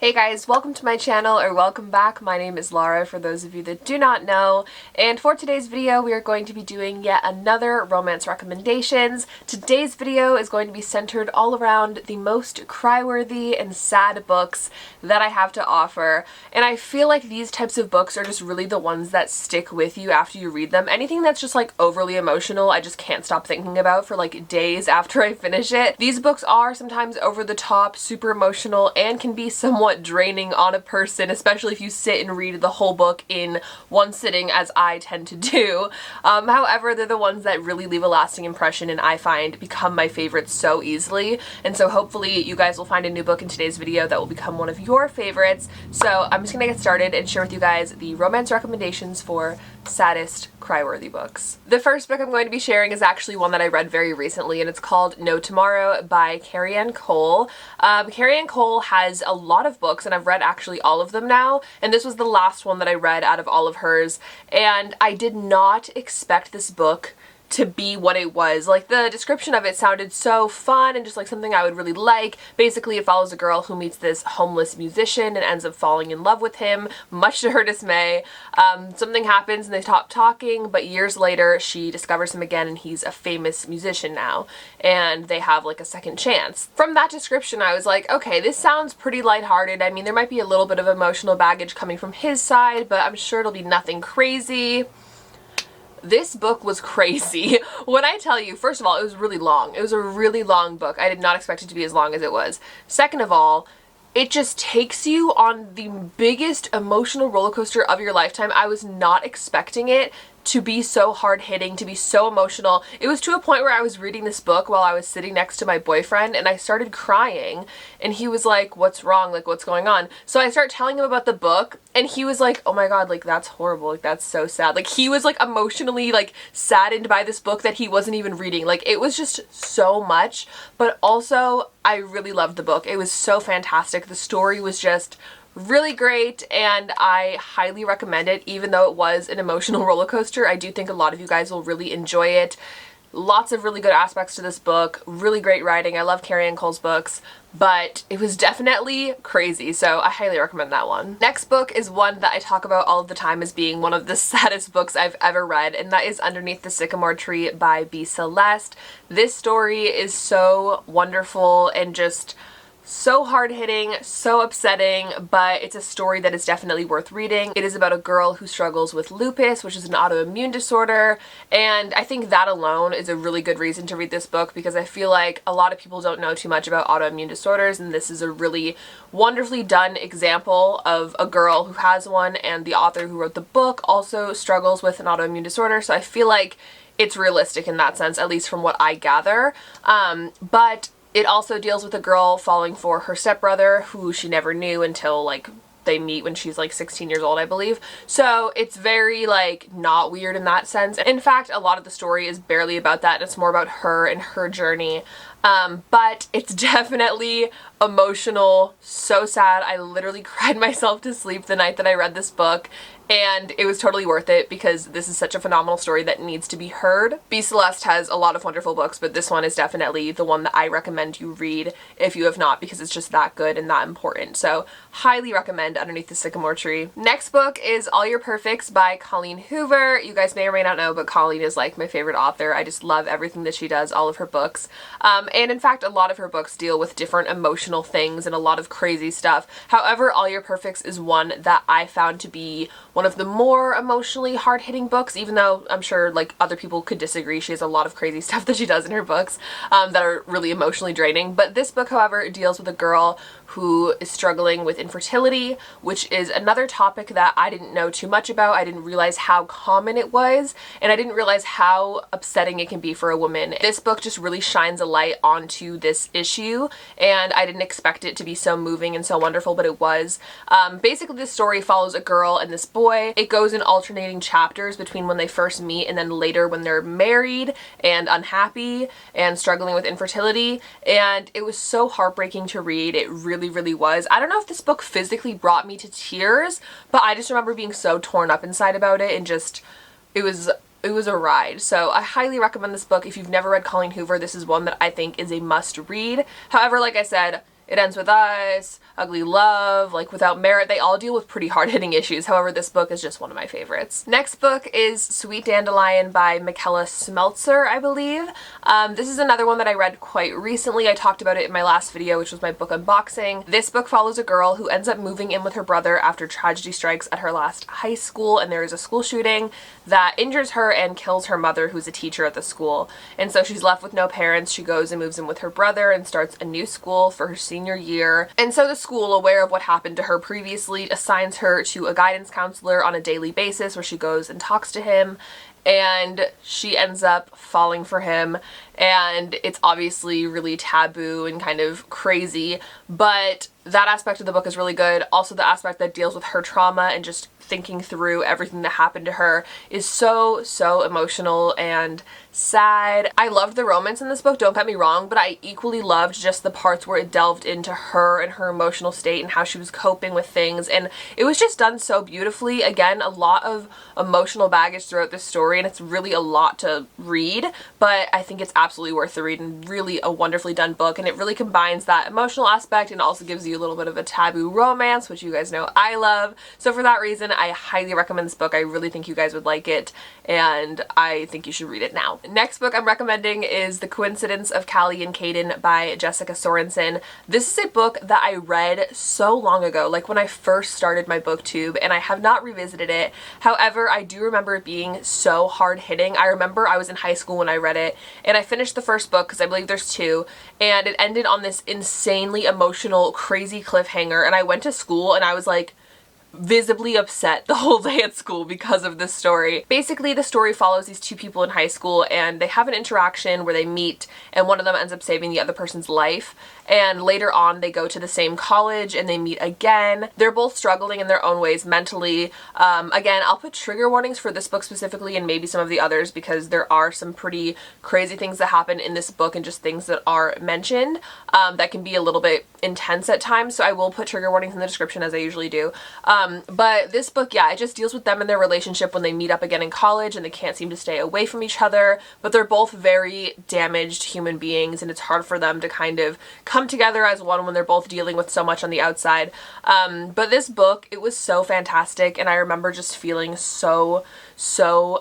Hey guys, welcome to my channel, or welcome back. My name is Laura, for those of you that do not know, and for today's video we are going to be doing yet another romance recommendations. Today's video is going to be centered all around the most cry-worthy and sad books that I have to offer, and I feel like these types of books are just really the ones that stick with you after you read them. Anything that's just like overly emotional, I just can't stop thinking about for like days after I finish it. These books are sometimes over the top, super emotional, and can be somewhat draining on a person, especially if you sit and read the whole book in one sitting, as I tend to do. However, they're the ones that really leave a lasting impression and I find become my favorites so easily. And so hopefully you guys will find a new book in today's video that will become one of your favorites. So I'm just gonna get started and share with you guys the romance recommendations for saddest cry-worthy books. The first book I'm going to be sharing is actually one that I read very recently, and it's called No Tomorrow by Carrie Cole. Carrie Cole has a lot of books, and I've read actually all of them now, and this was the last one that I read out of all of hers, and I did not expect this book to be what it was. Like, the description of it sounded so fun and just like something I would really like. Basically, it follows a girl who meets this homeless musician and ends up falling in love with him, much to her dismay. Something happens and they stop talking, but years later she discovers him again and he's a famous musician now, and they have like a second chance. From that description I was like, okay, this sounds pretty lighthearted. I mean, there might be a little bit of emotional baggage coming from his side, but I'm sure it'll be nothing crazy. This book was crazy. When I tell you, first of all, it was really long. It was a really long book. I did not expect it to be as long as it was. Second of all, it just takes you on the biggest emotional roller coaster of your lifetime. I was not expecting it to be so hard-hitting, to be so emotional. It was to a point where I was reading this book while I was sitting next to my boyfriend and I started crying, and he was like, what's wrong? Like, what's going on? So I start telling him about the book and he was like, oh my god, like, that's horrible, like, that's so sad. Like, he was like emotionally like saddened by this book that he wasn't even reading. Like, it was just so much, but also I really loved the book. It was so fantastic. The story was just really great, and I highly recommend it. Even though it was an emotional roller coaster, I do think a lot of you guys will really enjoy it. Lots of really good aspects to this book, really great writing. I love Carrie Cole's books, but it was definitely crazy, so I highly recommend that one. Next book is one that I talk about all of the time as being one of the saddest books I've ever read, and that is Underneath the Sycamore Tree by B. Celeste. This story is so wonderful and just so hard-hitting, so upsetting, but it's a story that is definitely worth reading. It is about a girl who struggles with lupus, which is an autoimmune disorder, and I think that alone is a really good reason to read this book, because I feel like a lot of people don't know too much about autoimmune disorders, and this is a really wonderfully done example of a girl who has one, and the author who wrote the book also struggles with an autoimmune disorder, so I feel like it's realistic in that sense, at least from what I gather. But it also deals with a girl falling for her stepbrother, who she never knew until like they meet when she's like 16 years old, I believe. So it's very like not weird in that sense. In fact, a lot of the story is barely about that. It's more about her and her journey. But it's definitely emotional, so sad. I literally cried myself to sleep the night that I read this book, and it was totally worth it because this is such a phenomenal story that needs to be heard. B. Celeste has a lot of wonderful books, but this one is definitely the one that I recommend you read if you have not, because it's just that good and that important. So highly recommend Underneath the Sycamore Tree. Next book is All Your Perfects by Colleen Hoover. You guys may or may not know, but Colleen is like my favorite author. I just love everything that she does, all of her books. And in fact, a lot of her books deal with different emotional things and a lot of crazy stuff. However, All Your Perfects is one that I found to be one of the more emotionally hard-hitting books, even though I'm sure like other people could disagree. She has a lot of crazy stuff that she does in her books that are really emotionally draining. But this book, however, deals with a girl who is struggling with infertility, which is another topic that I didn't know too much about. I didn't realize how common it was, and I didn't realize how upsetting it can be for a woman. This book just really shines a light onto this issue, and I didn't expect it to be so moving and so wonderful, but it was. Basically, this story follows a girl and this boy. It goes in alternating chapters between when they first meet and then later when they're married and unhappy and struggling with infertility, and it was so heartbreaking to read. It really was. I don't know if this book physically brought me to tears, but I just remember being so torn up inside about it, and just it was a ride. So I highly recommend this book. If you've never read Colleen Hoover, this is one that I think is a must read. However, like I said, It Ends With Us, Ugly Love, like Without Merit, they all deal with pretty hard-hitting issues. However, this book is just one of my favorites. Next book is Sweet Dandelion by Michaela Smeltzer, I believe. This is another one that I read quite recently. I talked about it in my last video, which was my book unboxing. This book follows a girl who ends up moving in with her brother after tragedy strikes at her last high school, and there is a school shooting that injures her and kills her mother, who's a teacher at the school. And so she's left with no parents. She goes and moves in with her brother and starts a new school for her senior year. And so the school, aware of what happened to her previously, assigns her to a guidance counselor on a daily basis where she goes and talks to him, and she ends up falling for him, and it's obviously really taboo and kind of crazy, but that aspect of the book is really good. Also, the aspect that deals with her trauma and just thinking through everything that happened to her is so emotional and sad. I loved the romance in this book, don't get me wrong, but I equally loved just the parts where it delved into her and her emotional state and how she was coping with things, and it was just done so beautifully. Again, a lot of emotional baggage throughout this story, and it's really a lot to read, but I think it's absolutely worth the read and really a wonderfully done book, and it really combines that emotional aspect and also gives you a little bit of a taboo romance, which you guys know I love. So for that reason, I highly recommend this book. I really think you guys would like it, and I think you should read it now. Next book I'm recommending is The Coincidence of Callie Kayden by Jessica Sorensen. This is a book that I read so long ago, like when I first started my booktube, and I have not revisited it. However, I do remember it being so hard-hitting. I remember I was in high school when I read it, and I finished the first book, because I believe there's two, and it ended on this insanely emotional, crazy cliffhanger, and I went to school and I was like, visibly upset the whole day at school because of this story. Basically, the story follows these two people in high school, and they have an interaction where they meet and one of them ends up saving the other person's life, and later on they go to the same college and they meet again. They're both struggling in their own ways mentally. Again, I'll put trigger warnings for this book specifically and maybe some of the others because there are some pretty crazy things that happen in this book and just things that are mentioned that can be a little bit intense at times, so I will put trigger warnings in the description as I usually do. But this book, yeah, it just deals with them and their relationship when they meet up again in college and they can't seem to stay away from each other, but they're both very damaged human beings and it's hard for them to kind of come together as one when they're both dealing with so much on the outside. But this book, it was so fantastic, and I remember just feeling so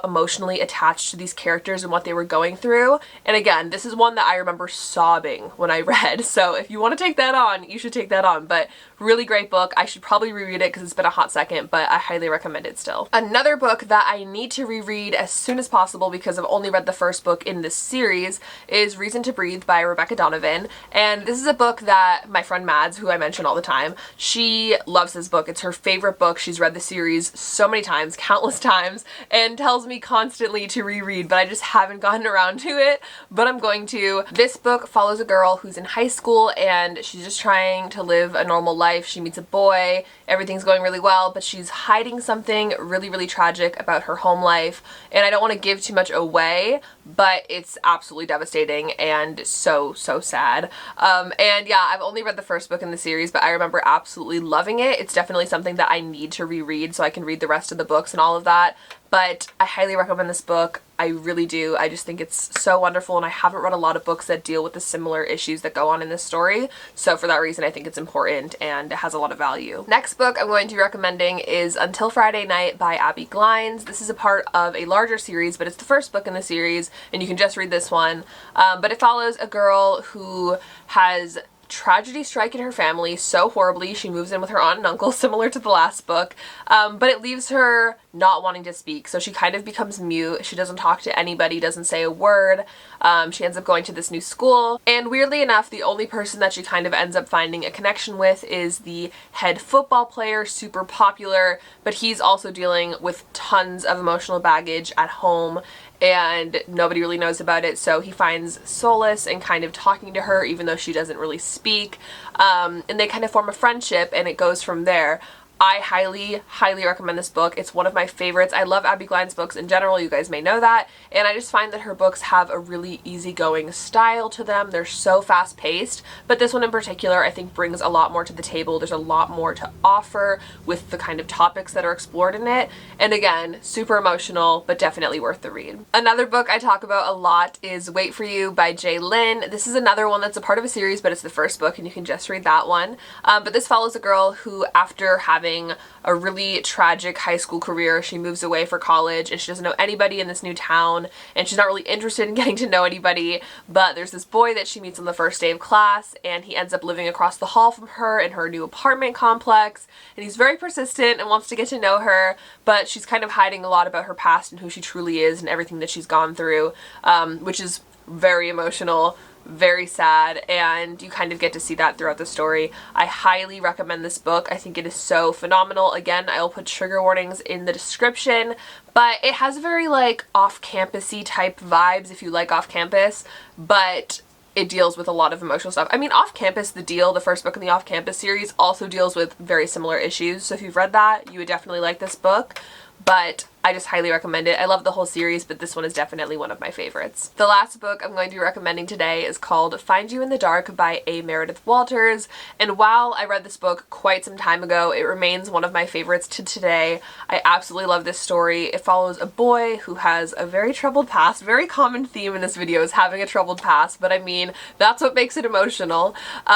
emotionally attached to these characters and what they were going through. And again, this is one that I remember sobbing when I read, so if you want to take that on, you should take that on. But really great book. I should probably reread it because it's been a hot second, but I highly recommend it still. Another book that I need to reread as soon as possible because I've only read the first book in this series is Reason to Breathe by Rebecca Donovan, and this is a book that my friend Mads, who I mention all the time, she loves this book. It's her favorite book. She's read the series so many times, countless times, and tells me constantly to reread, but I just haven't gotten around to it, but I'm going to. This book follows a girl who's in high school and she's just trying to live a normal life. She meets a boy, everything's going really well, but she's hiding something really tragic about her home life, and I don't want to give too much away, but it's absolutely devastating and so sad. And yeah, I've only read the first book in the series, but I remember absolutely loving it. It's definitely something that I need to reread so I can read the rest of the books and all of that, but I highly recommend this book. I really do. I just think it's so wonderful, and I haven't read a lot of books that deal with the similar issues that go on in this story, so for that reason I think it's important and it has a lot of value. Next book I'm going to be recommending is Until Friday Night by Abby Glines. This is a part of a larger series, but it's the first book in the series and you can just read this one, but it follows a girl who has tragedy strike in her family so horribly. She moves in with her aunt and uncle, similar to the last book, but it leaves her not wanting to speak, so she kind of becomes mute. She doesn't talk to anybody, doesn't say a word. She ends up going to this new school, and weirdly enough, the only person that she kind of ends up finding a connection with is the head football player, super popular, but he's also dealing with tons of emotional baggage at home and nobody really knows about it, so he finds solace in kind of talking to her even though she doesn't really speak, and they kind of form a friendship and it goes from there. I highly recommend this book. It's one of my favorites. I love Abby Glein's books in general, you guys may know that, and I just find that her books have a really easygoing style to them. They're so fast paced, but this one in particular I think brings a lot more to the table. There's a lot more to offer with the kind of topics that are explored in it, and again, super emotional, but definitely worth the read. Another book I talk about a lot is Wait For You by J. Lynn. This is another one that's a part of a series, but it's the first book and you can just read that one. But this follows a girl who, after having a really tragic high school career, she moves away for college and she doesn't know anybody in this new town, and she's not really interested in getting to know anybody, but there's this boy that she meets on the first day of class, and he ends up living across the hall from her in her new apartment complex, and he's very persistent and wants to get to know her, but she's kind of hiding a lot about her past and who she truly is and everything that she's gone through, which is very emotional, very sad, and you kind of get to see that throughout the story. I highly recommend this book. I think it is so phenomenal. Again, I'll put trigger warnings in the description, but it has very like off-campus-y type vibes if you like off-campus, but it deals with a lot of emotional stuff. I mean, Off Campus, The Deal, the first book in the Off Campus series, also deals with very similar issues, so if you've read that, you would definitely like this book. But I just highly recommend it. I love the whole series, but this one is definitely one of my favorites. The last book I'm going to be recommending today is called Find You in the Dark by A. Meredith Walters, and while I read this book quite some time ago, it remains one of my favorites to today. I absolutely love this story. It follows a boy who has a very troubled past. Very common theme in this video is having a troubled past, but I mean, that's what makes it emotional.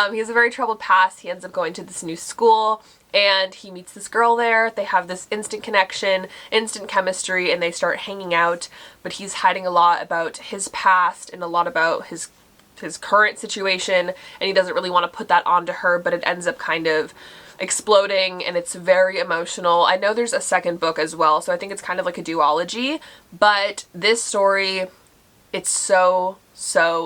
He has a very troubled past. He ends up going to this new school, and he meets this girl there. They have this instant connection, instant chemistry, and they start hanging out, but he's hiding a lot about his past and a lot about his current situation, and he doesn't really want to put that onto her, but it ends up kind of exploding, and it's very emotional. I know there's a second book as well, so I think it's kind of like a duology, but this story, it's so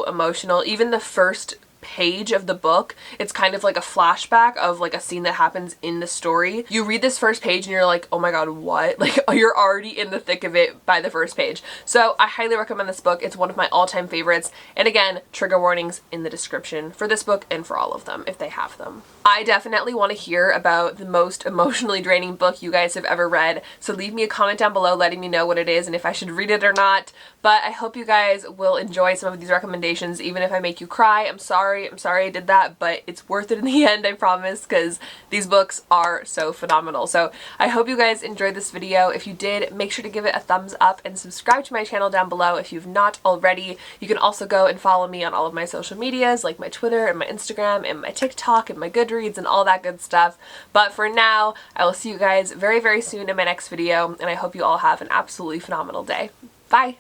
emotional. Even the first page of the book, it's kind of like a flashback of like a scene that happens in the story. You read this first page and you're like, oh my god, what? Like, you're already in the thick of it by the first page. So I highly recommend this book. It's one of my all-time favorites, and again, trigger warnings in the description for this book and for all of them if they have them. I definitely want to hear about the most emotionally draining book you guys have ever read, so leave me a comment down below letting me know what it is and if I should read it or not. But I hope you guys will enjoy some of these recommendations, even if I make you cry. I'm sorry I did that, but it's worth it in the end, I promise, because these books are so phenomenal. So I hope you guys enjoyed this video. If you did, make sure to give it a thumbs up and subscribe to my channel down below if you've not already. You can also go and follow me on all of my social medias, like my Twitter and my Instagram and my TikTok and my Goodreads and all that good stuff. But for now, I will see you guys very soon in my next video, and I hope you all have an absolutely phenomenal day. Bye!